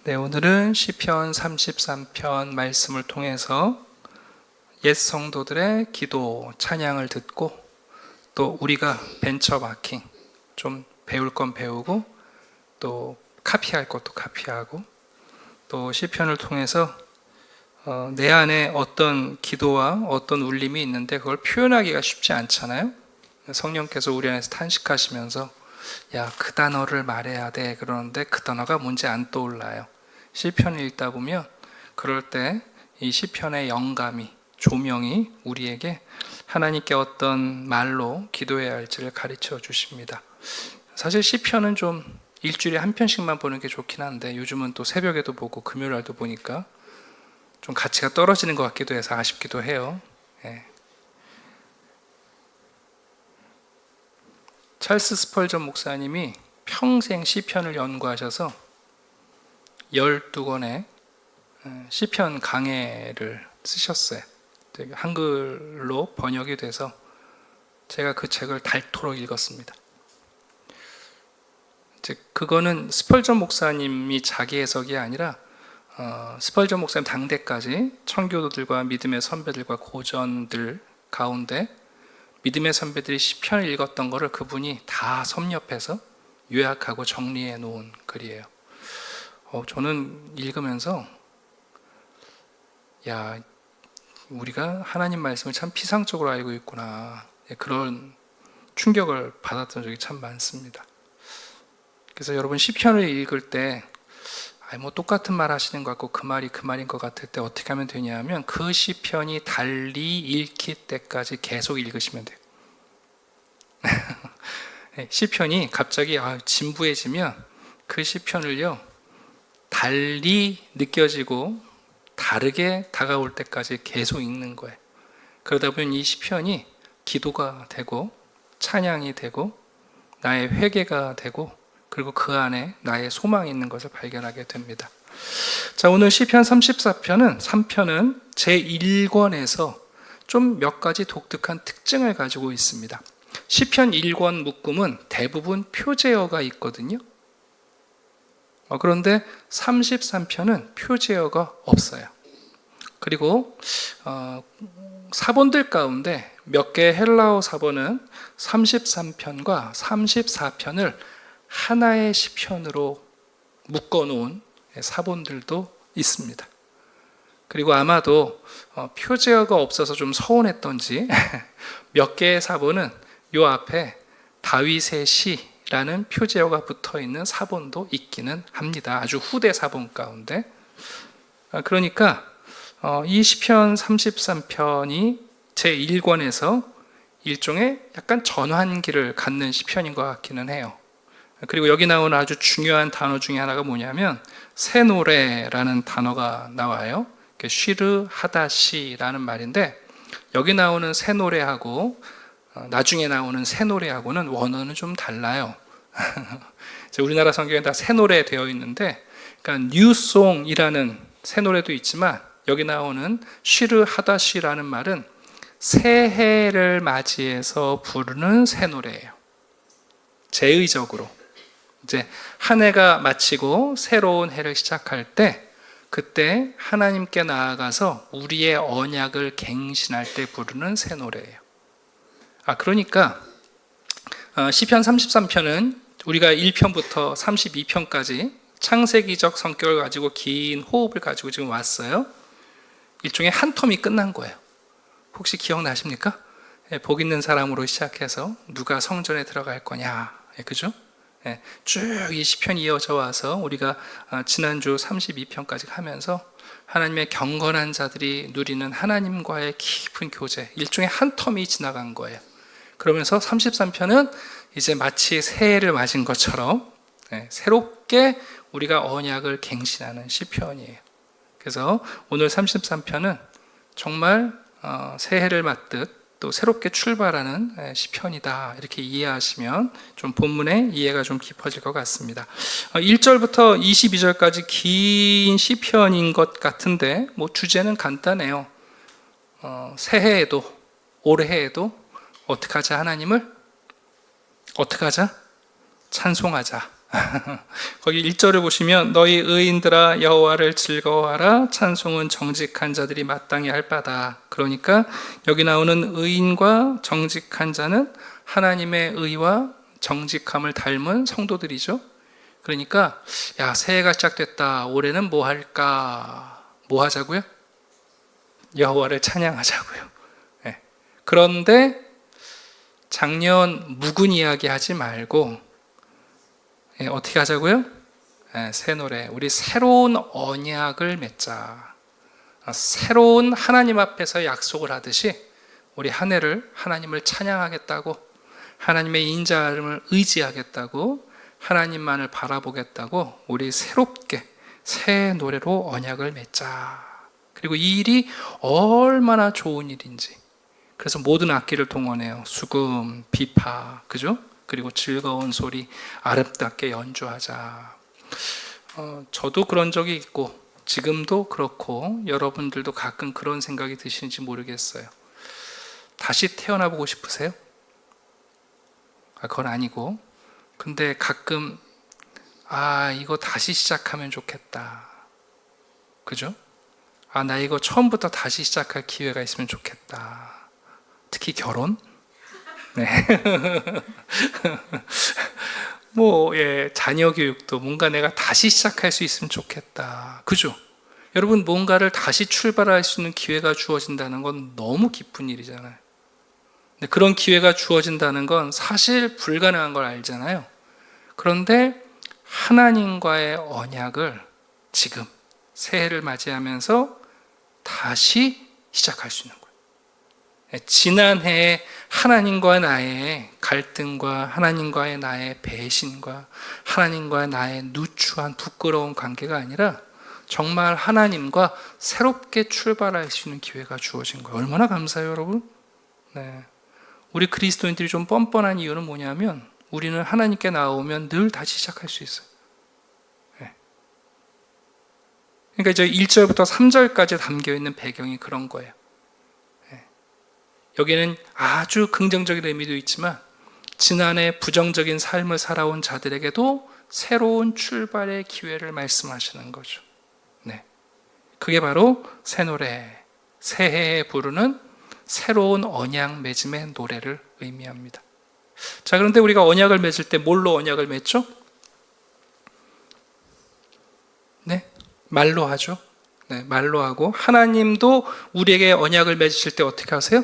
네, 오늘은 시편 33편 말씀을 통해서 옛 성도들의 기도, 찬양을 듣고 또 우리가 벤처마킹, 좀 배울 건 배우고 또 카피할 것도 카피하고 또 시편을 통해서 내 안에 어떤 기도와 어떤 울림이 있는데 그걸 표현하기가 쉽지 않잖아요. 성령께서 우리 안에서 탄식하시면서 야, 그 단어를 말해야 돼 그러는데 그 단어가 뭔지 안 떠올라요. 시편을 읽다 보면 그럴 때 이 시편의 영감이, 조명이 우리에게 하나님께 어떤 말로 기도해야 할지를 가르쳐 주십니다. 사실 시편은 좀 일주일에 한 편씩만 보는 게 좋긴 한데 요즘은 또 새벽에도 보고 금요일날도 보니까 좀 가치가 떨어지는 것 같기도 해서 아쉽기도 해요. 찰스 스펄전 목사님이 평생 시편을 연구하셔서 12권의 시편 강해를 쓰셨어요. 한글로 번역이 돼서 제가 그 책을 닳도록 읽었습니다. 그거는 스펄전 목사님이 자기 해석이 아니라 스펄전 목사님 당대까지 청교도들과 믿음의 선배들과 고전들 가운데 믿음의 선배들이 시편을 읽었던 거를 그분이 다 섭렵해서 요약하고 정리해 놓은 글이에요. 저는 읽으면서 야, 우리가 하나님 말씀을 참 피상적으로 알고 있구나, 그런 충격을 받았던 적이 참 많습니다. 그래서 여러분 시편을 읽을 때 뭐 똑같은 말 하시는 것 같고 그 말이 그 말인 것 같을 때 어떻게 하면 되냐 하면 그 시편이 달리 읽힐 때까지 계속 읽으시면 돼요. 시편이 갑자기 진부해지면 그 시편을요 달리 느껴지고 다르게 다가올 때까지 계속 읽는 거예요. 그러다 보면 이 시편이 기도가 되고 찬양이 되고 나의 회개가 되고 그리고 그 안에 나의 소망이 있는 것을 발견하게 됩니다. 자, 오늘 시편 34편은 3편은 제1권에서 좀 몇 가지 독특한 특징을 가지고 있습니다. 시편 1권 묶음은 대부분 표제어가 있거든요. 그런데 33편은 표제어가 없어요. 그리고 사본들 가운데 몇 개의 헬라어 사본은 33편과 34편을 하나의 시편으로 묶어놓은 사본들도 있습니다. 그리고 아마도 표제어가 없어서 좀 서운했던지 몇 개의 사본은 요 앞에 다윗의 시라는 표제어가 붙어있는 사본도 있기는 합니다. 아주 후대 사본 가운데. 그러니까 이 시편 33편이 제1권에서 일종의 약간 전환기를 갖는 시편인 것 같기는 해요. 그리고 여기 나오는 아주 중요한 단어 중에 하나가 뭐냐면 새 노래라는 단어가 나와요. 쉬르 하다시라는 말인데 여기 나오는 새 노래하고 나중에 나오는 새 노래하고는 원어는 좀 달라요. 우리나라 성경에 다 새 노래 되어 있는데 그러니까 뉴송이라는 새 노래도 있지만 여기 나오는 쉬르 하다시라는 말은 새해를 맞이해서 부르는 새 노래예요. 제의적으로 이제 한 해가 마치고 새로운 해를 시작할 때 그때 하나님께 나아가서 우리의 언약을 갱신할 때 부르는 새 노래예요. 그러니까 시편 33편은 우리가 1편부터 32편까지 창세기적 성격을 가지고 긴 호흡을 가지고 지금 왔어요. 일종의 한 텀이 끝난 거예요. 혹시 기억나십니까? 복 있는 사람으로 시작해서 누가 성전에 들어갈 거냐, 그죠? 쭉 이 시편이 이어져 와서 우리가 지난주 32편까지 하면서 하나님의 경건한 자들이 누리는 하나님과의 깊은 교제, 일종의 한 텀이 지나간 거예요. 그러면서 33편은 이제 마치 새해를 맞은 것처럼 새롭게 우리가 언약을 갱신하는 시편이에요. 그래서 오늘 33편은 정말 새해를 맞듯 또 새롭게 출발하는 시편이다, 이렇게 이해하시면 좀 본문의 이해가 좀 깊어질 것 같습니다. 1절부터 22절까지 긴 시편인 것 같은데 주제는 간단해요. 새해에도 올해에도 어떻게 하자? 하나님을 어떻게 하자? 찬송하자. 거기 1절을 보시면 너희 의인들아 여호와를 즐거워하라 찬송은 정직한 자들이 마땅히 할 바다. 그러니까 여기 나오는 의인과 정직한 자는 하나님의 의와 정직함을 닮은 성도들이죠. 그러니까 야, 새해가 시작됐다. 올해는 뭐 할까? 뭐 하자고요? 여호와를 찬양하자고요. 네. 그런데 작년 묵은 이야기 하지 말고 어떻게 하자고요? 새 노래. 우리 새로운 언약을 맺자. 새로운 하나님 앞에서 약속을 하듯이 우리 한 해를 하나님을 찬양하겠다고, 하나님의 인자함을 의지하겠다고, 하나님만을 바라보겠다고 우리 새롭게 새 노래로 언약을 맺자. 그리고 이 일이 얼마나 좋은 일인지. 그래서 모든 악기를 동원해요. 수금, 비파, 그죠? 그리고 즐거운 소리 아름답게 연주하자. 저도 그런 적이 있고 지금도 그렇고 여러분들도 가끔 그런 생각이 드시는지 모르겠어요. 다시 태어나 보고 싶으세요? 그건 아니고, 근데 가끔 이거 다시 시작하면 좋겠다. 그죠? 나 이거 처음부터 다시 시작할 기회가 있으면 좋겠다. 특히 결혼? 네. 자녀 교육도 뭔가 내가 다시 시작할 수 있으면 좋겠다. 그죠? 여러분, 뭔가를 다시 출발할 수 있는 기회가 주어진다는 건 너무 기쁜 일이잖아요. 근데 그런 기회가 주어진다는 건 사실 불가능한 걸 알잖아요. 그런데 하나님과의 언약을 지금 새해를 맞이하면서 다시 시작할 수 있는 거예요. 지난해에 하나님과 나의 갈등과 하나님과의 나의 배신과 하나님과 나의 누추한 부끄러운 관계가 아니라 정말 하나님과 새롭게 출발할 수 있는 기회가 주어진 거예요. 얼마나 감사해요, 여러분. 네. 우리 그리스도인들이 좀 뻔뻔한 이유는 뭐냐면 우리는 하나님께 나오면 늘 다시 시작할 수 있어요. 네. 그러니까 이제 1절부터 3절까지 담겨있는 배경이 그런 거예요. 여기에는 아주 긍정적인 의미도 있지만 지난해 부정적인 삶을 살아온 자들에게도 새로운 출발의 기회를 말씀하시는 거죠. 네. 그게 바로 새 노래, 새해에 부르는 새로운 언약 맺음의 노래를 의미합니다. 자, 그런데 우리가 언약을 맺을 때 뭘로 언약을 맺죠? 네, 말로 하죠. 네, 말로 하고 하나님도 우리에게 언약을 맺으실 때 어떻게 하세요?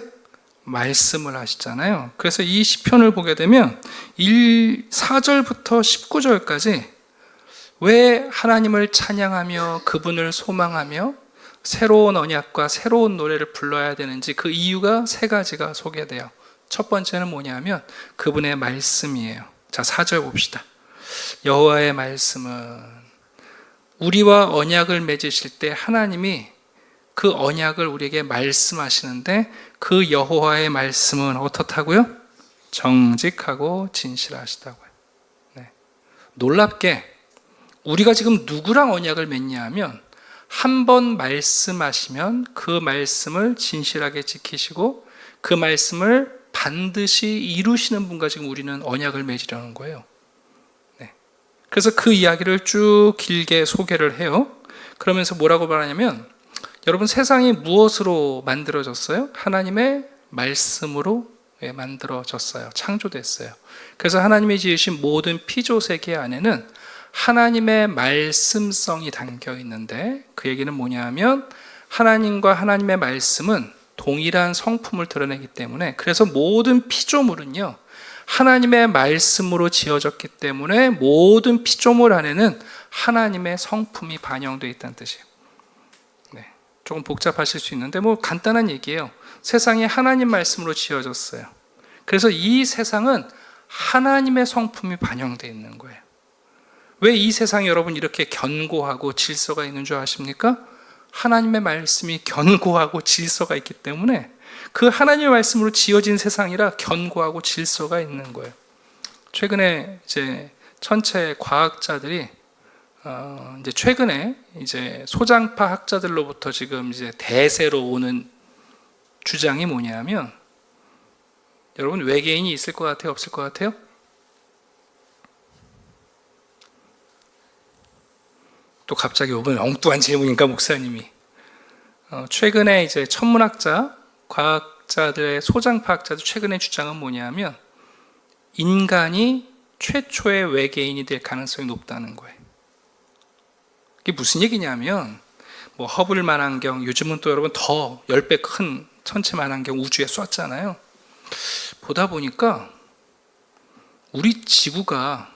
말씀을 하시잖아요. 그래서 이 시편을 보게 되면 4절부터 19절까지 왜 하나님을 찬양하며 그분을 소망하며 새로운 언약과 새로운 노래를 불러야 되는지 그 이유가 세 가지가 소개돼요. 첫 번째는 뭐냐면 그분의 말씀이에요. 자, 4절 봅시다. 여호와의 말씀은, 우리와 언약을 맺으실 때 하나님이 그 언약을 우리에게 말씀하시는데 그 여호와의 말씀은 어떻다고요? 정직하고 진실하시다고요. 네. 놀랍게 우리가 지금 누구랑 언약을 맺냐 하면 한 번 말씀하시면 그 말씀을 진실하게 지키시고 그 말씀을 반드시 이루시는 분과 지금 우리는 언약을 맺으려는 거예요. 네. 그래서 그 이야기를 쭉 길게 소개를 해요. 그러면서 뭐라고 말하냐면 여러분, 세상이 무엇으로 만들어졌어요? 하나님의 말씀으로 만들어졌어요. 창조됐어요. 그래서 하나님이 지으신 모든 피조 세계 안에는 하나님의 말씀성이 담겨 있는데 그 얘기는 뭐냐 하면 하나님과 하나님의 말씀은 동일한 성품을 드러내기 때문에, 그래서 모든 피조물은요 하나님의 말씀으로 지어졌기 때문에 모든 피조물 안에는 하나님의 성품이 반영되어 있다는 뜻이에요. 네, 조금 복잡하실 수 있는데 간단한 얘기예요. 세상이 하나님 말씀으로 지어졌어요. 그래서 이 세상은 하나님의 성품이 반영되어 있는 거예요. 왜 이 세상이 여러분 이렇게 견고하고 질서가 있는 줄 아십니까? 하나님의 말씀이 견고하고 질서가 있기 때문에 그 하나님의 말씀으로 지어진 세상이라 견고하고 질서가 있는 거예요. 최근에 이제 천체 과학자들이 이제 최근에 이제 소장파 학자들로부터 지금 이제 대세로 오는 주장이 뭐냐면, 여러분 외계인이 있을 것 같아요? 없을 것 같아요? 또 갑자기 오면 엉뚱한 질문이니까 목사님이 최근에 이제 천문학자, 과학자들의 소장파학자들 최근의 주장은 뭐냐면 인간이 최초의 외계인이 될 가능성이 높다는 거예요. 이게 무슨 얘기냐면 뭐 허블 만환경, 요즘은 또 여러분 더 10배 큰 천체 만환경 우주에 쐈잖아요. 보다 보니까 우리 지구가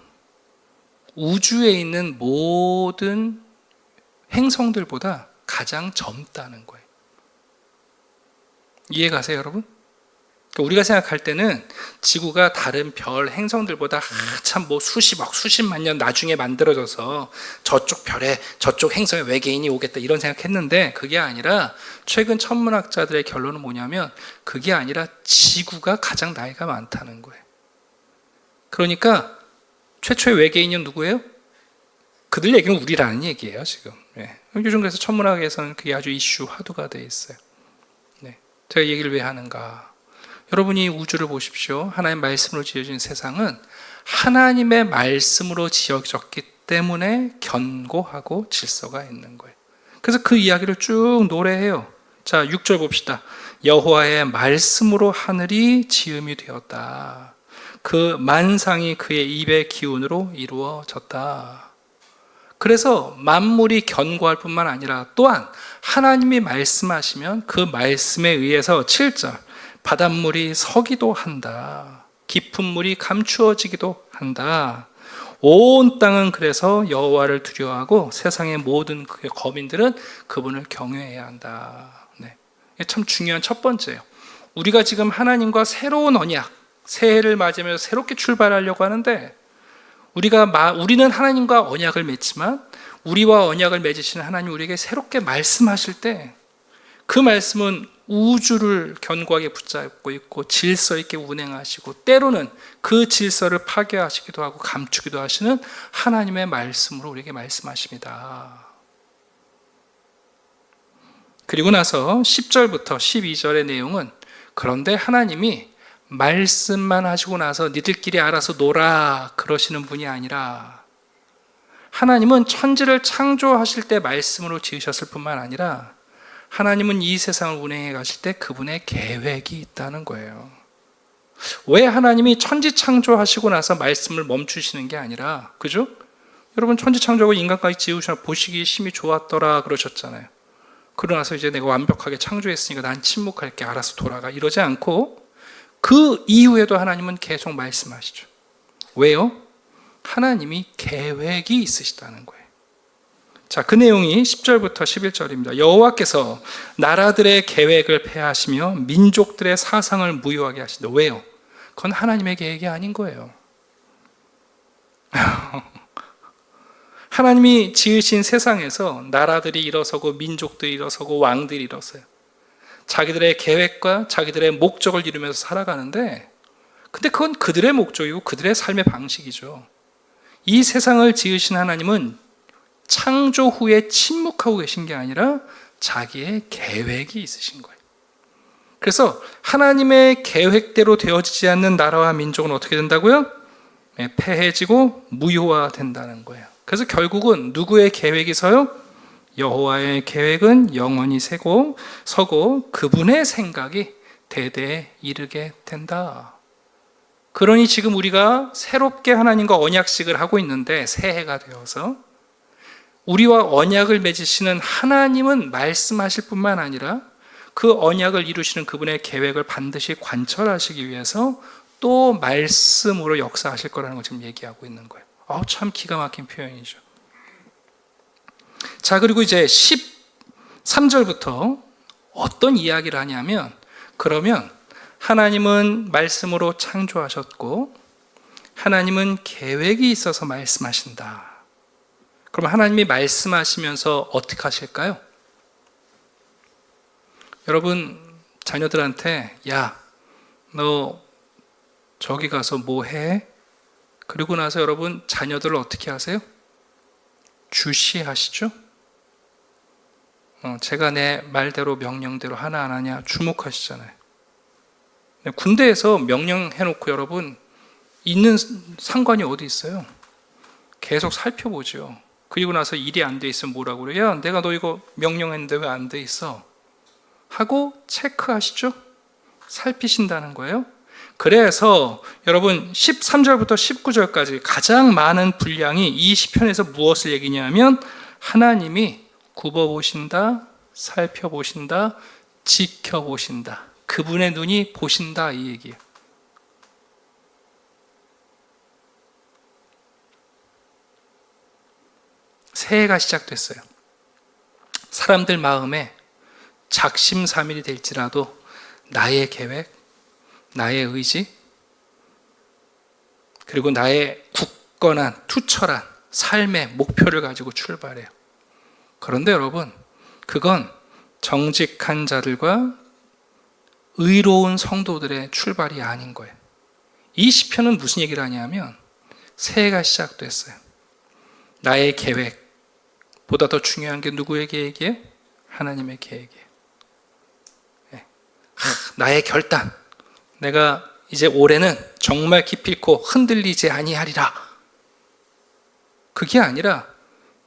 우주에 있는 모든 행성들보다 가장 젊다는 거예요. 이해가세요, 여러분? 그러니까 우리가 생각할 때는 지구가 다른 별, 행성들보다 한참 뭐 수십억, 수십만 년 나중에 만들어져서 저쪽 별에, 저쪽 행성에 외계인이 오겠다 이런 생각했는데 그게 아니라 최근 천문학자들의 결론은 뭐냐면 그게 아니라 지구가 가장 나이가 많다는 거예요. 그러니까 최초의 외계인은 누구예요? 그들 얘기는 우리라는 얘기예요, 지금. 네. 요즘 그래서 천문학에서는 그게 아주 이슈 화두가 돼 있어요. 네. 제가 얘기를 왜 하는가? 여러분이 우주를 보십시오. 하나님의 말씀으로 지어진 세상은 하나님의 말씀으로 지어졌기 때문에 견고하고 질서가 있는 거예요. 그래서 그 이야기를 쭉 노래해요. 자, 6절 봅시다. 여호와의 말씀으로 하늘이 지음이 되었다. 그 만상이 그의 입의 기운으로 이루어졌다. 그래서 만물이 견고할 뿐만 아니라 또한 하나님이 말씀하시면 그 말씀에 의해서 7절 바닷물이 서기도 한다. 깊은 물이 감추어지기도 한다. 온 땅은 그래서 여호와를 두려워하고 세상의 모든 거민들은 그분을 경외해야 한다. 네. 이게 참 중요한 첫 번째예요. 우리가 지금 하나님과 새로운 언약, 새해를 맞으면서 새롭게 출발하려고 하는데 우리는 하나님과 언약을 맺지만 우리와 언약을 맺으시는 하나님 우리에게 새롭게 말씀하실 때 그 말씀은 우주를 견고하게 붙잡고 있고 질서 있게 운행하시고 때로는 그 질서를 파괴하시기도 하고 감추기도 하시는 하나님의 말씀으로 우리에게 말씀하십니다. 그리고 나서 10절부터 12절의 내용은 그런데 하나님이 말씀만 하시고 나서 니들끼리 알아서 놀아 그러시는 분이 아니라 하나님은 천지를 창조하실 때 말씀으로 지으셨을 뿐만 아니라 하나님은 이 세상을 운행해 가실 때 그분의 계획이 있다는 거예요. 왜 하나님이 천지 창조하시고 나서 말씀을 멈추시는 게 아니라, 그죠? 여러분 천지 창조하고 인간까지 지으셔 보시기 심히 좋았더라 그러셨잖아요. 그러고 나서 이제 내가 완벽하게 창조했으니까 난 침묵할게 알아서 돌아가 이러지 않고 그 이후에도 하나님은 계속 말씀하시죠. 왜요? 하나님이 계획이 있으시다는 거예요. 자, 그 내용이 10절부터 11절입니다. 여호와께서 나라들의 계획을 폐하시며 민족들의 사상을 무효하게 하신다. 왜요? 그건 하나님의 계획이 아닌 거예요. 하나님이 지으신 세상에서 나라들이 일어서고 민족들이 일어서고 왕들이 일어서요. 자기들의 계획과 자기들의 목적을 이루면서 살아가는데 근데 그건 그들의 목적이고 그들의 삶의 방식이죠. 이 세상을 지으신 하나님은 창조 후에 침묵하고 계신 게 아니라 자기의 계획이 있으신 거예요. 그래서 하나님의 계획대로 되어지지 않는 나라와 민족은 어떻게 된다고요? 패해지고 무효화된다는 거예요. 그래서 결국은 누구의 계획이 서요? 여호와의 계획은 영원히 서고 그분의 생각이 대대에 이르게 된다. 그러니 지금 우리가 새롭게 하나님과 언약식을 하고 있는데 새해가 되어서 우리와 언약을 맺으시는 하나님은 말씀하실 뿐만 아니라 그 언약을 이루시는 그분의 계획을 반드시 관철하시기 위해서 또 말씀으로 역사하실 거라는 걸 지금 얘기하고 있는 거예요. 참 기가 막힌 표현이죠. 자, 그리고 이제 13절부터 어떤 이야기를 하냐면 그러면 하나님은 말씀으로 창조하셨고 하나님은 계획이 있어서 말씀하신다. 그럼 하나님이 말씀하시면서 어떻게 하실까요? 여러분 자녀들한테 야, 너 저기 가서 뭐 해? 그리고 나서 여러분 자녀들을 어떻게 하세요? 주시하시죠? 제가 내 말대로 명령대로 하나 안 하냐 주목하시잖아요. 군대에서 명령해놓고 여러분 있는 상관이 어디 있어요? 계속 살펴보죠. 그리고 나서 일이 안 돼 있으면 뭐라고 그래요? 야, 내가 너 이거 명령했는데 왜 안 돼 있어? 하고 체크하시죠? 살피신다는 거예요. 그래서 여러분 13절부터 19절까지 가장 많은 분량이 이 시편에서 무엇을 얘기냐면 하나님이 굽어보신다, 살펴보신다, 지켜보신다. 그분의 눈이 보신다 이 얘기예요. 새해가 시작됐어요. 사람들 마음에 작심삼일이 될지라도 나의 계획, 나의 의지, 그리고 나의 굳건한 투철한 삶의 목표를 가지고 출발해요. 그런데 여러분, 그건 정직한 자들과 의로운 성도들의 출발이 아닌 거예요. 이 시편은 무슨 얘기를 하냐면 새해가 시작됐어요. 나의 계획보다 더 중요한 게 누구의 계획이에요? 하나님의 계획이에요. 나의 결단, 내가 이제 올해는 정말 기필코 흔들리지 아니하리라. 그게 아니라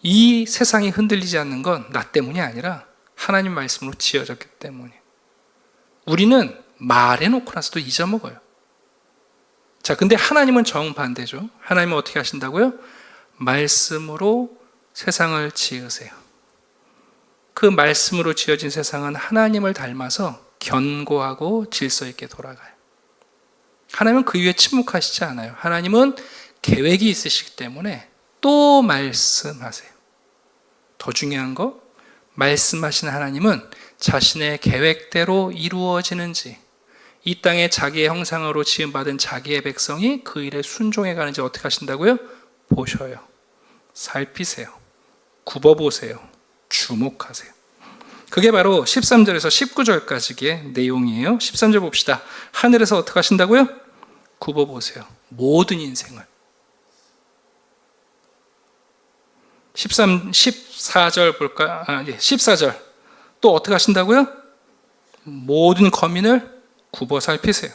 이 세상이 흔들리지 않는 건 나 때문이 아니라 하나님 말씀으로 지어졌기 때문에. 우리는 말해놓고 나서도 잊어먹어요. 자, 근데 하나님은 정반대죠. 하나님은 어떻게 하신다고요? 말씀으로 세상을 지으세요. 그 말씀으로 지어진 세상은 하나님을 닮아서 견고하고 질서 있게 돌아가요. 하나님은 그 위에 침묵하시지 않아요. 하나님은 계획이 있으시기 때문에 또 말씀하세요. 더 중요한 거, 말씀하시는 하나님은 자신의 계획대로 이루어지는지, 이 땅에 자기의 형상으로 지음받은 자기의 백성이 그 일에 순종해 가는지 어떻게 하신다고요? 보셔요. 살피세요. 굽어보세요. 주목하세요. 그게 바로 13절에서 19절까지의 내용이에요. 13절 봅시다. 하늘에서 어떻게 하신다고요? 굽어보세요. 모든 인생을. 14절 볼까요? 14절. 또 어떻게 하신다고요? 모든 거민을 굽어 살피세요.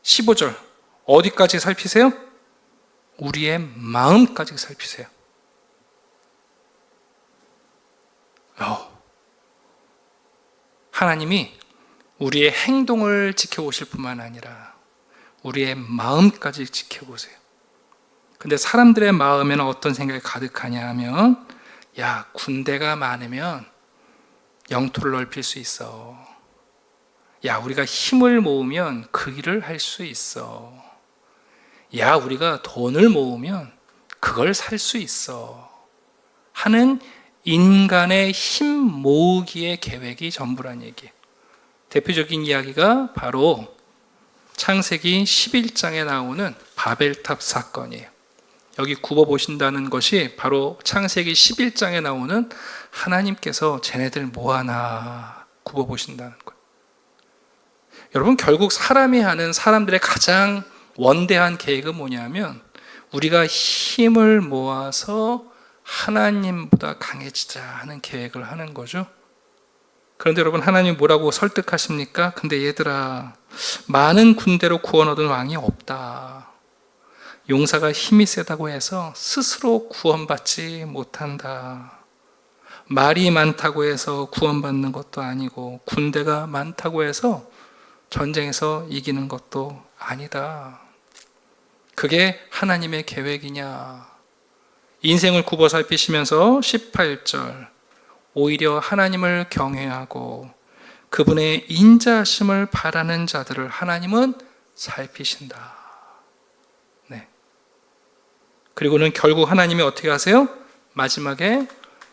15절. 어디까지 살피세요? 우리의 마음까지 살피세요. 하나님이 우리의 행동을 지켜보실 뿐만 아니라 우리의 마음까지 지켜보세요. 근데 사람들의 마음에는 어떤 생각이 가득하냐 하면, 야, 군대가 많으면 영토를 넓힐 수 있어. 야, 우리가 힘을 모으면 그 일을 할 수 있어. 야, 우리가 돈을 모으면 그걸 살 수 있어. 하는 인간의 힘 모으기의 계획이 전부란 얘기예요. 대표적인 이야기가 바로 창세기 11장에 나오는 바벨탑 사건이에요. 여기 굽어보신다는 것이 바로 창세기 11장에 나오는 하나님께서 쟤네들 뭐하나 굽어보신다는 거예요. 여러분, 결국 사람이 하는 사람들의 가장 원대한 계획은 뭐냐면 우리가 힘을 모아서 하나님보다 강해지자 하는 계획을 하는 거죠. 그런데 여러분, 하나님 뭐라고 설득하십니까? 근데 얘들아, 많은 군대로 구원 얻은 왕이 없다. 용사가 힘이 세다고 해서 스스로 구원받지 못한다. 말이 많다고 해서 구원받는 것도 아니고 군대가 많다고 해서 전쟁에서 이기는 것도 아니다. 그게 하나님의 계획이냐? 인생을 굽어 살피시면서 18절, 오히려 하나님을 경외하고 그분의 인자하심을 바라는 자들을 하나님은 살피신다. 네. 그리고는 결국 하나님이 어떻게 하세요? 마지막에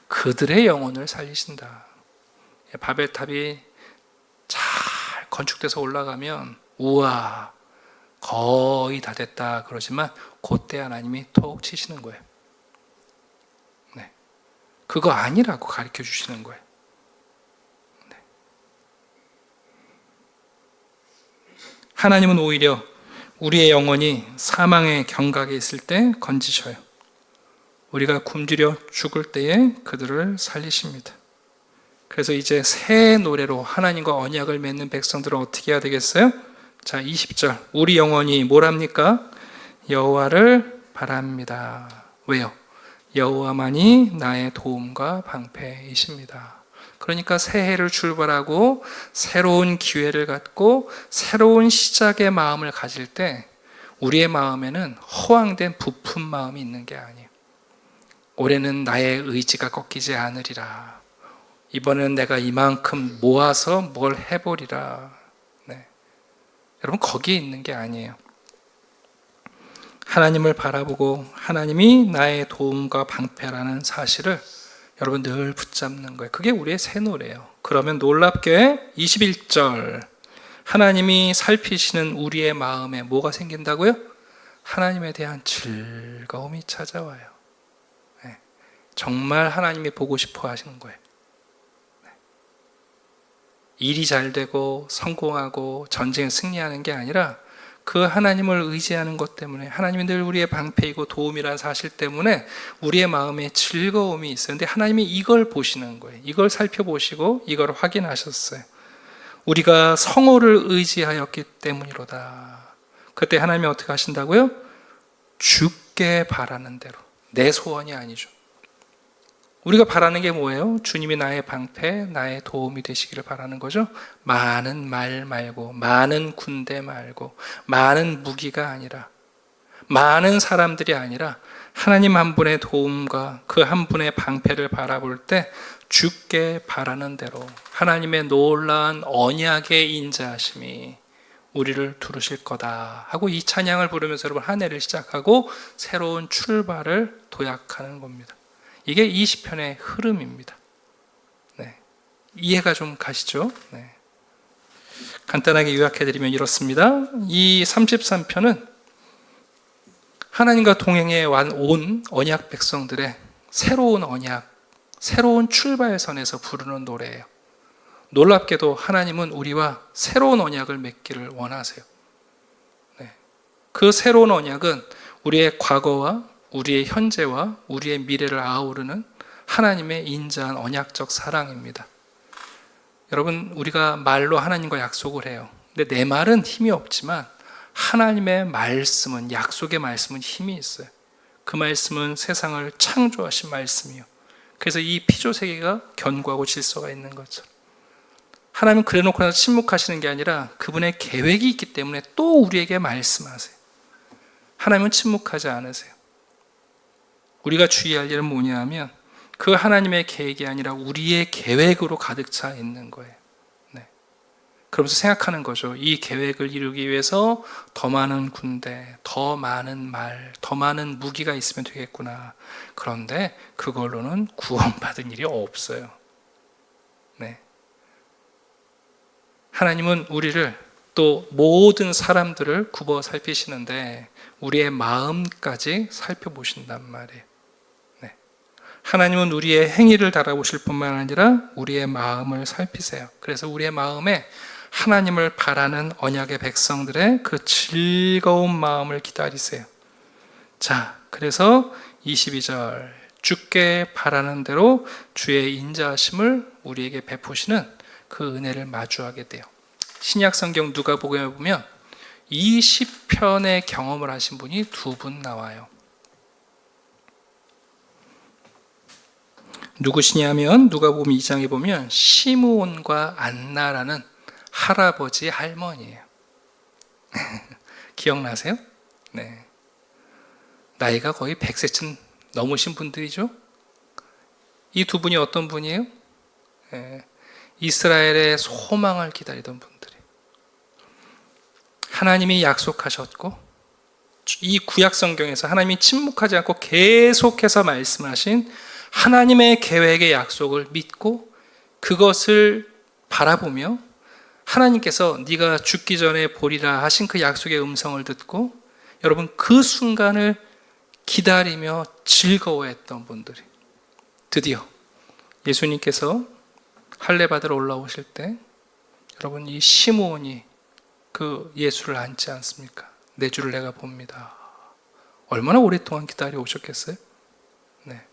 그들의 영혼을 살리신다. 바벨탑이 잘 건축돼서 올라가면 우와, 거의 다 됐다 그러지만 그때 하나님이 톡 치시는 거예요. 네. 그거 아니라고 가르쳐 주시는 거예요. 네. 하나님은 오히려 우리의 영혼이 사망의 경각에 있을 때 건지셔요. 우리가 굶주려 죽을 때에 그들을 살리십니다. 그래서 이제 새 노래로 하나님과 언약을 맺는 백성들은 어떻게 해야 되겠어요? 자, 20절. 우리 영혼이 뭘 합니까? 여호와를 바랍니다. 왜요? 여호와만이 나의 도움과 방패이십니다. 그러니까 새해를 출발하고 새로운 기회를 갖고 새로운 시작의 마음을 가질 때 우리의 마음에는 허황된 부푼 마음이 있는 게 아니에요. 올해는 나의 의지가 꺾이지 않으리라. 이번에는 내가 이만큼 모아서 뭘 해보리라. 네. 여러분, 거기에 있는 게 아니에요. 하나님을 바라보고 하나님이 나의 도움과 방패라는 사실을 여러분 늘 붙잡는 거예요. 그게 우리의 새 노래예요. 그러면 놀랍게 21절, 하나님이 살피시는 우리의 마음에 뭐가 생긴다고요? 하나님에 대한 즐거움이 찾아와요. 네. 정말 하나님이 보고 싶어 하시는 거예요. 네. 일이 잘 되고 성공하고 전쟁에 승리하는 게 아니라 그 하나님을 의지하는 것 때문에, 하나님이 늘 우리의 방패이고 도움이라는 사실 때문에 우리의 마음에 즐거움이 있어요. 근데 하나님이 이걸 보시는 거예요. 이걸 살펴보시고 이걸 확인하셨어요. 우리가 성호를 의지하였기 때문이로다. 그때 하나님이 어떻게 하신다고요? 주께 바라는 대로. 내 소원이 아니죠. 우리가 바라는 게 뭐예요? 주님이 나의 방패, 나의 도움이 되시기를 바라는 거죠. 많은 말 말고, 많은 군대 말고, 많은 무기가 아니라, 많은 사람들이 아니라 하나님 한 분의 도움과 그 한 분의 방패를 바라볼 때 주께 바라는 대로 하나님의 놀라운 언약의 인자하심이 우리를 두르실 거다 하고 이 찬양을 부르면서 여러분 한 해를 시작하고 새로운 출발을 도약하는 겁니다. 이게 이 시편의 흐름입니다. 네. 이해가 좀 가시죠? 네. 간단하게 요약해드리면 이렇습니다. 이 33편은 하나님과 동행해 온 언약 백성들의 새로운 언약, 새로운 출발선에서 부르는 노래예요. 놀랍게도 하나님은 우리와 새로운 언약을 맺기를 원하세요. 네. 그 새로운 언약은 우리의 과거와 우리의 현재와 우리의 미래를 아우르는 하나님의 인자한 언약적 사랑입니다. 여러분, 우리가 말로 하나님과 약속을 해요. 근데 내 말은 힘이 없지만 하나님의 말씀은, 약속의 말씀은 힘이 있어요. 그 말씀은 세상을 창조하신 말씀이요. 그래서 이 피조세계가 견고하고 질서가 있는 것처럼 하나님은 그래놓고 나서 침묵하시는 게 아니라 그분의 계획이 있기 때문에 또 우리에게 말씀하세요. 하나님은 침묵하지 않으세요. 우리가 주의할 일은 뭐냐 하면 그 하나님의 계획이 아니라 우리의 계획으로 가득 차 있는 거예요. 네. 그러면서 생각하는 거죠. 이 계획을 이루기 위해서 더 많은 군대, 더 많은 말, 더 많은 무기가 있으면 되겠구나. 그런데 그걸로는 구원받은 일이 없어요. 네. 하나님은 우리를 또 모든 사람들을 굽어 살피시는데 우리의 마음까지 살펴보신단 말이에요. 네. 하나님은 우리의 행위를 달아보실 뿐만 아니라 우리의 마음을 살피세요. 그래서 우리의 마음에 하나님을 바라는 언약의 백성들의 그 즐거운 마음을 기다리세요. 자, 그래서 22절 주께 바라는 대로 주의 인자하심을 우리에게 베푸시는 그 은혜를 마주하게 돼요. 신약 성경 누가복음에 보면 이 시편의 경험을 하신 분이 두 분 나와요. 누구시냐면 누가복음 2장에 보면 시므온과 안나라는 할아버지 할머니예요. 기억나세요? 네. 나이가 거의 100세쯤 넘으신 분들이죠. 이 두 분이 어떤 분이에요? 네. 이스라엘의 소망을 기다리던 분들이 하나님이 약속하셨고 이 구약 성경에서 하나님이 침묵하지 않고 계속해서 말씀하신 하나님의 계획의 약속을 믿고 그것을 바라보며 하나님께서 네가 죽기 전에 보리라 하신 그 약속의 음성을 듣고 여러분 그 순간을 기다리며 즐거워했던 분들이 드디어 예수님께서 할례 받으러 올라오실 때 여러분 이 시므온이 그 예수를 안지 않습니까? 내 주를 내가 봅니다. 얼마나 오랫동안 기다려 오셨겠어요? 네.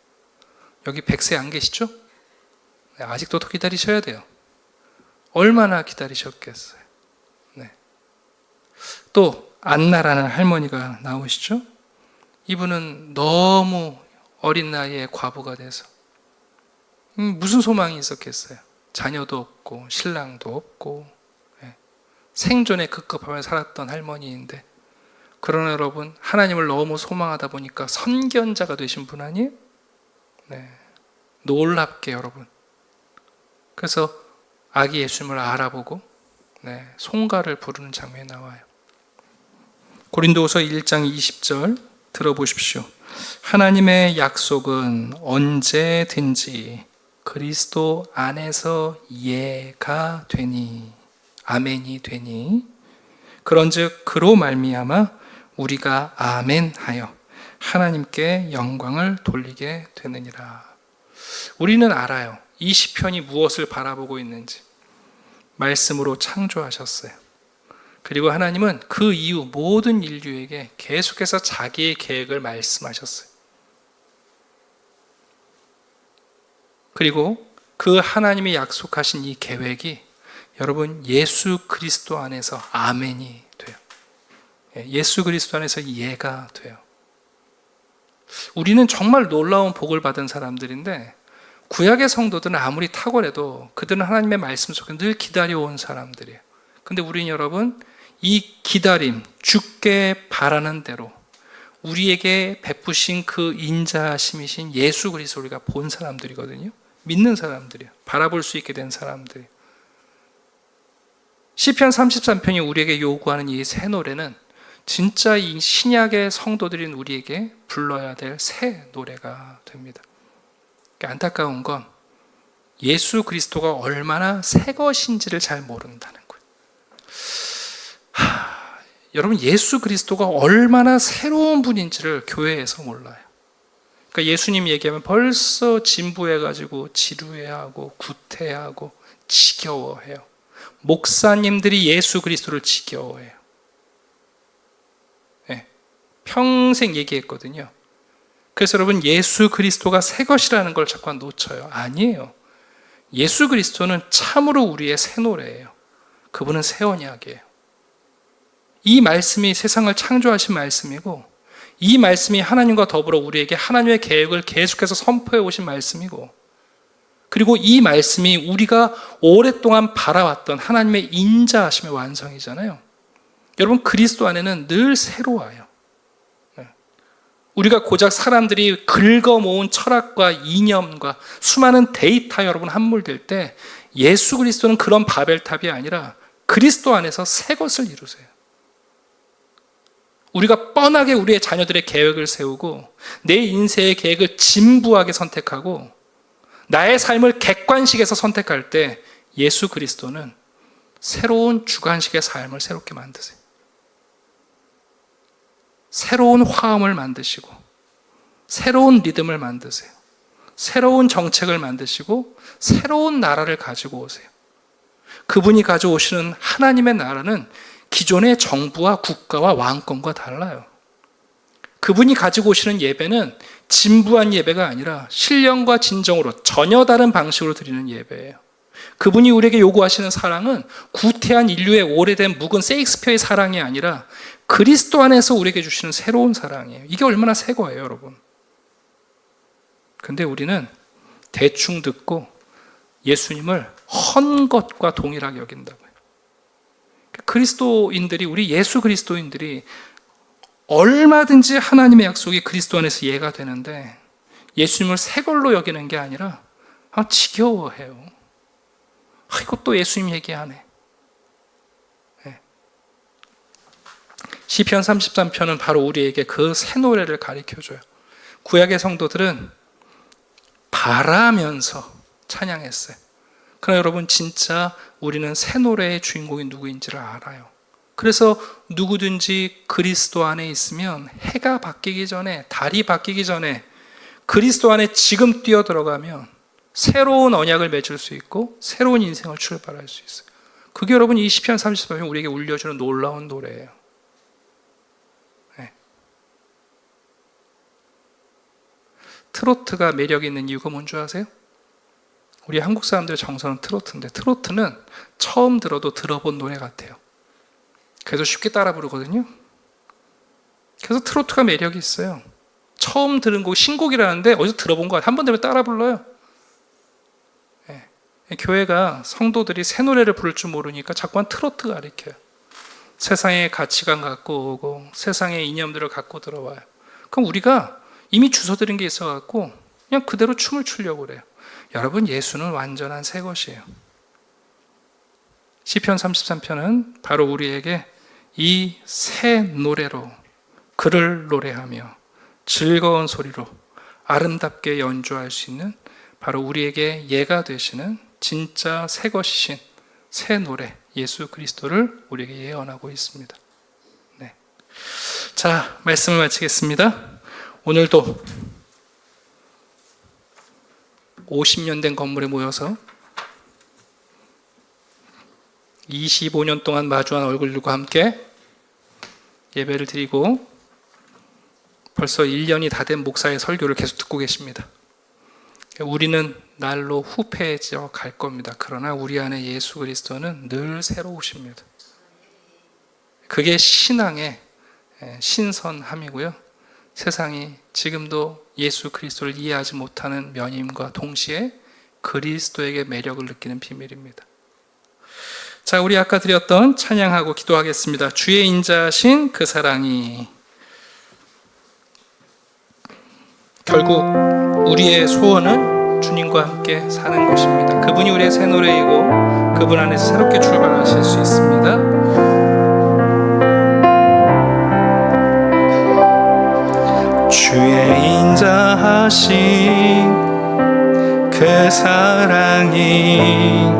여기 100세 안 계시죠? 네, 아직도 더 기다리셔야 돼요. 얼마나 기다리셨겠어요? 네. 또 안나라는 할머니가 나오시죠? 이분은 너무 어린 나이에 과부가 돼서 무슨 소망이 있었겠어요? 자녀도 없고 신랑도 없고 생존에 급급하며 살았던 할머니인데, 그러나 여러분, 하나님을 너무 소망하다 보니까 선견자가 되신 분 아니에요? 놀랍게 여러분. 그래서 아기 예수님을 알아보고 송가를 부르는 장면이 나와요. 고린도후서 1장 20절 들어보십시오. 하나님의 약속은 언제든지 그리스도 안에서 예가 되니, 아멘이 되니, 그런즉 그로 말미암아 우리가 아멘하여 하나님께 영광을 돌리게 되느니라. 우리는 알아요. 이 시편이 무엇을 바라보고 있는지. 말씀으로 창조하셨어요. 그리고 하나님은 그 이후 모든 인류에게 계속해서 자기의 계획을 말씀하셨어요. 그리고 그 하나님이 약속하신 이 계획이 여러분 예수 그리스도 안에서 아멘이 돼요. 예수 그리스도 안에서 예가 돼요. 우리는 정말 놀라운 복을 받은 사람들인데, 구약의 성도들은 아무리 탁월해도 그들은 하나님의 말씀 속에 늘 기다려온 사람들이에요. 근데 우리는 여러분, 이 기다림, 주께 바라는 대로 우리에게 베푸신 그 인자하심이신 예수 그리스도를 우리가 본 사람들이거든요. 믿는 사람들이에요. 바라볼 수 있게 된 사람들이에요. 시편 33편이 우리에게 요구하는 이 새 노래는 진짜 이 신약의 성도들인 우리에게 불러야 될 새 노래가 됩니다. 안타까운 건 예수 그리스도가 얼마나 새 것인지를 잘 모른다는 거예요. 여러분, 예수 그리스도가 얼마나 새로운 분인지를 교회에서 몰라요. 그러니까 예수님 얘기하면 벌써 진부해가지고 지루해하고 구태하고 지겨워해요. 목사님들이 예수 그리스도를 지겨워해요. 평생 얘기했거든요. 그래서 여러분, 예수 그리스도가 새 것이라는 걸 자꾸 놓쳐요. 아니에요. 예수 그리스도는 참으로 우리의 새 노래예요. 그분은 새 언약이에요. 이 말씀이 세상을 창조하신 말씀이고, 이 말씀이 하나님과 더불어 우리에게 하나님의 계획을 계속해서 선포해 오신 말씀이고, 그리고 이 말씀이 우리가 오랫동안 바라왔던 하나님의 인자하심의 완성이잖아요. 여러분, 그리스도 안에는 늘 새로워요. 우리가 고작 사람들이 긁어모은 철학과 이념과 수많은 데이터 여러분 함몰될 때, 예수 그리스도는 그런 바벨탑이 아니라 그리스도 안에서 새 것을 이루세요. 우리가 뻔하게 우리의 자녀들의 계획을 세우고 내 인생의 계획을 진부하게 선택하고 나의 삶을 객관식에서 선택할 때, 예수 그리스도는 새로운 주관식의 삶을 새롭게 만드세요. 새로운 화음을 만드시고 새로운 리듬을 만드세요. 새로운 정책을 만드시고 새로운 나라를 가지고 오세요. 그분이 가져오시는 하나님의 나라는 기존의 정부와 국가와 왕권과 달라요. 그분이 가지고 오시는 예배는 진부한 예배가 아니라 신령과 진정으로 전혀 다른 방식으로 드리는 예배예요. 그분이 우리에게 요구하시는 사랑은 구태한 인류의 오래된 묵은 세익스피어의 사랑이 아니라 그리스도 안에서 우리에게 주시는 새로운 사랑이에요. 이게 얼마나 새 거예요, 여러분. 근데 우리는 대충 듣고 예수님을 헌 것과 동일하게 여긴다고요. 그리스도인들이, 우리 예수 그리스도인들이 얼마든지 하나님의 약속이 그리스도 안에서 이해가 되는데, 예수님을 새 걸로 여기는 게 아니라 지겨워해요. 이것도 예수님 얘기하네. 시편 33편은 바로 우리에게 그 새 노래를 가르쳐줘요. 구약의 성도들은 바라면서 찬양했어요. 그러나 여러분, 진짜 우리는 새 노래의 주인공이 누구인지를 알아요. 그래서 누구든지 그리스도 안에 있으면 해가 바뀌기 전에, 달이 바뀌기 전에 그리스도 안에 지금 뛰어들어가면 새로운 언약을 맺을 수 있고 새로운 인생을 출발할 수 있어요. 그게 여러분 이 시편 33편 우리에게 울려주는 놀라운 노래예요. 트로트가 매력이 있는 이유가 뭔지 아세요? 우리 한국 사람들의 정서는 트로트인데, 트로트는 처음 들어도 들어본 노래 같아요. 그래서 쉽게 따라 부르거든요. 그래서 트로트가 매력이 있어요. 처음 들은 곡 신곡이라는데 어디서 들어본 거 같아요. 한 번 들으면 따라 불러요. 예. 교회가 성도들이 새 노래를 부를 줄 모르니까 자꾸만 트로트 가르쳐요. 세상의 가치관 갖고 오고 세상의 이념들을 갖고 들어와요. 그럼 우리가 이미 주워들은 게 있어갖고 그냥 그대로 춤을 추려고 그래요. 여러분, 예수는 완전한 새 것이에요. 시편 33편은 바로 우리에게 이 새 노래로 그를 노래하며 즐거운 소리로 아름답게 연주할 수 있는 바로 우리에게 예가 되시는 진짜 새 것이신 새 노래 예수 그리스도를 우리에게 예언하고 있습니다. 네. 자, 말씀을 마치겠습니다. 오늘도 50년 된 건물에 모여서 25년 동안 마주한 얼굴들과 함께 예배를 드리고 벌써 1년이 다 된 목사의 설교를 계속 듣고 계십니다. 우리는 날로 후패해져 갈 겁니다. 그러나 우리 안에 예수 그리스도는 늘 새로우십니다. 그게 신앙의 신선함이고요. 세상이 지금도 예수 그리스도를 이해하지 못하는 면임과 동시에 그리스도에게 매력을 느끼는 비밀입니다. 자, 우리 아까 드렸던 찬양하고 기도하겠습니다. 주의 인자하신 그 사랑이. 결국 우리의 소원은 주님과 함께 사는 것입니다. 그분이 우리의 새 노래이고 그분 안에서 새롭게 출발하실 수 있습니다. 주의 인자하신 그 사랑이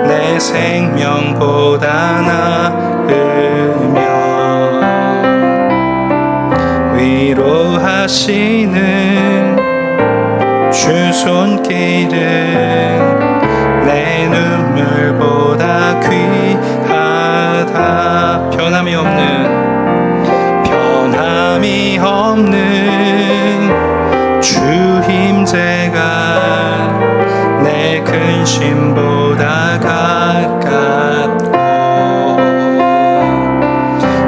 내 생명보다 나으며 위로하시는 주 손길은 내 눈물보다 귀하다. 변함이 없는 주 힘재가 내 근심보다 가깝고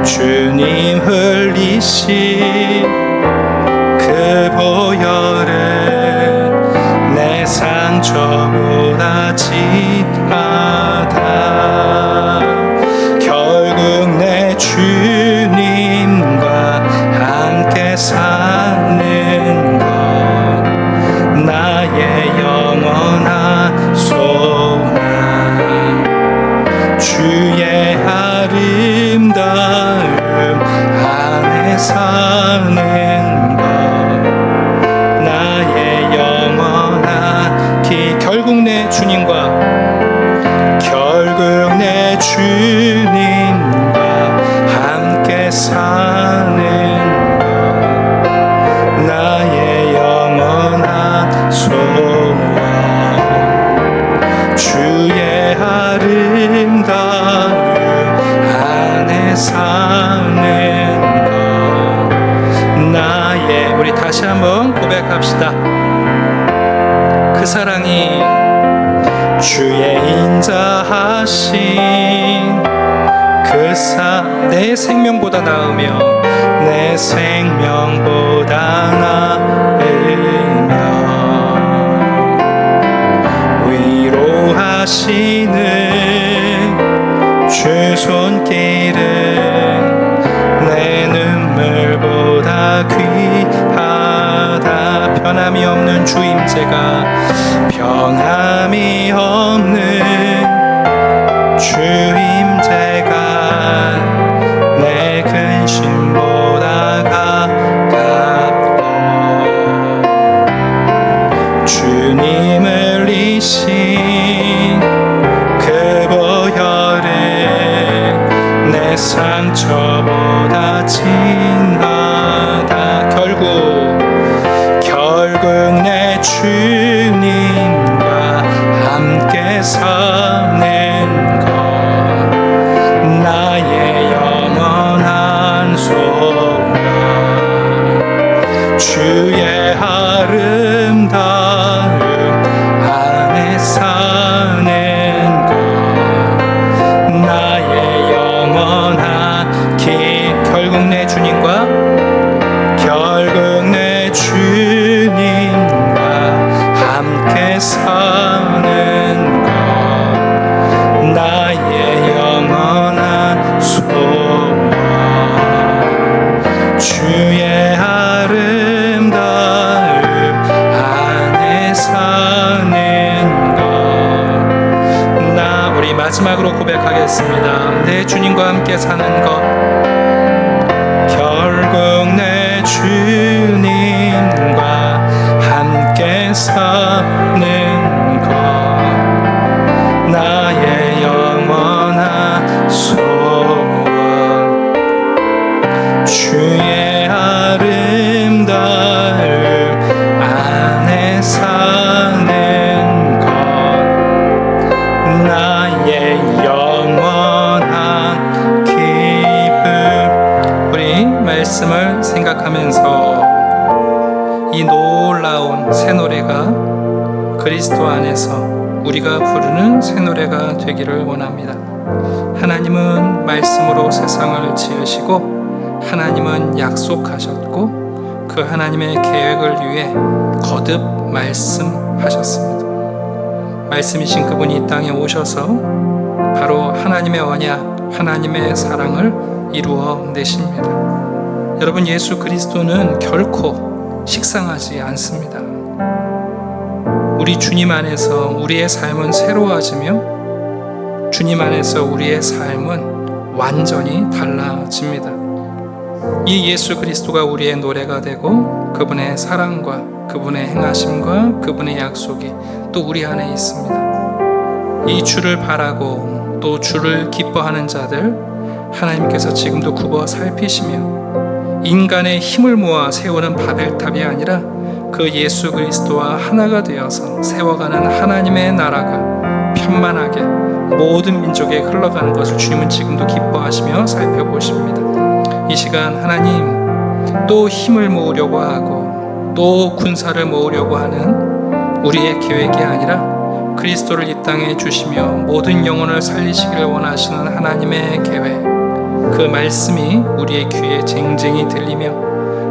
주님 흘리신 그 보혈은 내 상처보다 진하다. 결국 내 주님과 함께 사는 것 나의 영원한 소망. 주의 아름다움 안에 사는 것 나의 영원한 길. 결국 내 주님과 함께 사는 것 나의 영원한 소원. 주의 아름다움 안에 사는 것 나의. 우리 다시 한번 고백합시다. 그 사랑이 주의 인자하신 내 생명보다 나으며 내 생명보다 나으며 위로하시는 주 손길은 내 눈물보다 귀하다. 변함이 없는 주 임재가 변함이 없는 주 임재가 내 근심보다 가깝고 주님 흘리신 그 보혈은 내 상처보다 진하다. 결국 내 주님과 함께 사는 것 나의 영원한 소망. 주의 아름다움 안에 사는 것 나의 영원한 길. 결국 내 주님과 사는 것 나의 영원한 소원 주의 아름다움 안에 사는 것 우리 마지막으로 고백하겠습니다. 내 주님과 함께 사는 것 결국 내 주님과 함께 사는 것 나의 영원한 소원 주의 아름다움 안에 사는 것 나의 영원한 기쁨 우리 말씀을 생각하면서 이 놀라운 새 노래가 그리스도 안에서 우리가 부르는 새 노래가 되기를 원합니다. 하나님은 말씀으로 세상을 지으시고 하나님은 약속하셨고 그 하나님의 계획을 위해 거듭 말씀하셨습니다. 말씀이신 그분이 이 땅에 오셔서 바로 하나님의 언약, 하나님의 사랑을 이루어 내십니다. 여러분, 예수 그리스도는 결코 식상하지 않습니다. 우리 주님 안에서 우리의 삶은 새로워지며 주님 안에서 우리의 삶은 완전히 달라집니다. 이 예수 그리스도가 우리의 노래가 되고 그분의 사랑과 그분의 행하심과 그분의 약속이 또 우리 안에 있습니다. 이 주를 바라고 또 주를 기뻐하는 자들 하나님께서 지금도 굽어 살피시며 인간의 힘을 모아 세우는 바벨탑이 아니라 그 예수 그리스도와 하나가 되어서 세워가는 하나님의 나라가 편만하게 모든 민족에 흘러가는 것을 주님은 지금도 기뻐하시며 살펴보십니다. 이 시간 하나님 또 힘을 모으려고 하고 또 군사를 모으려고 하는 우리의 계획이 아니라 그리스도를 이 땅에 주시며 모든 영혼을 살리시기를 원하시는 하나님의 계획 그 말씀이 우리의 귀에 쟁쟁이 들리며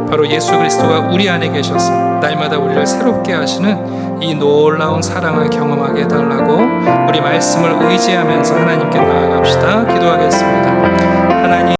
바로 예수 그리스도가 우리 안에 계셔서 날마다 우리를 새롭게 하시는 이 놀라운 사랑을 경험하게 해달라고 우리 말씀을 의지하면서 하나님께 나아갑시다. 기도하겠습니다. 하나님